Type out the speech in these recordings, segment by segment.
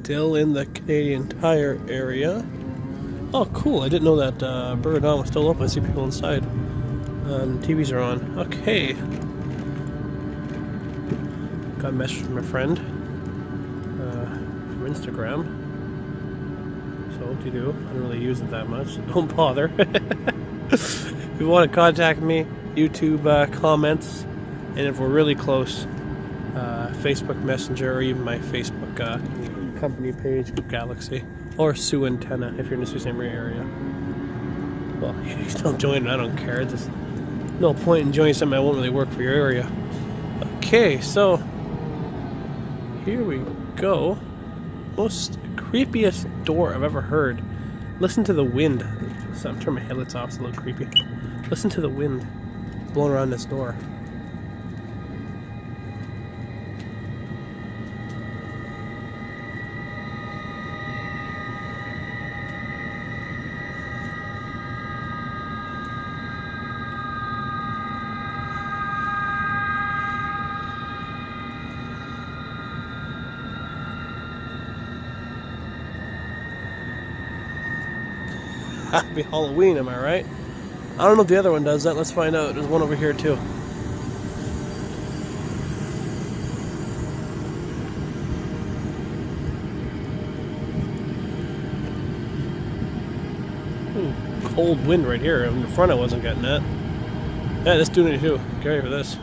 Still in the Canadian Tire area. Oh, cool. I didn't know that Burger Dawn was still open. I see people inside. And TVs are on. Okay. Got a message from a friend from Instagram. So, what do you do? I don't really use it that much. So don't bother. If you want to contact me, YouTube comments. And if we're really close, Facebook Messenger or even my Facebook company page, Galaxy. Or Sioux Antenna if you're in the Sault Ste. Marie area. Well, you still join it, I don't care. There's no point in joining something that won't really work for your area. Okay, so here we go. Most creepiest door I've ever heard. Listen to the wind. So I'm turning my headlights off, it's a little creepy. Listen to the wind blowing around this door. Happy Halloween, am I right? I don't know if the other one does that. Let's find out. There's one over here too. Ooh, cold wind right here. In the front I wasn't getting that. Yeah, this doing it too. Get ready for this.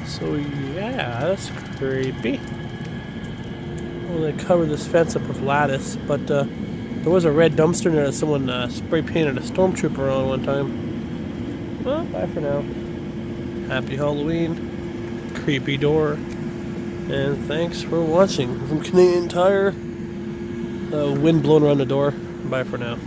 So yeah, that's creepy. I'm gonna cover this fence up with lattice, but there was a red dumpster in there that someone spray painted a stormtrooper on one time. Well, bye for now. Happy Halloween, creepy door, and thanks for watching from Canadian Tire. Wind blowing around the door. Bye for now.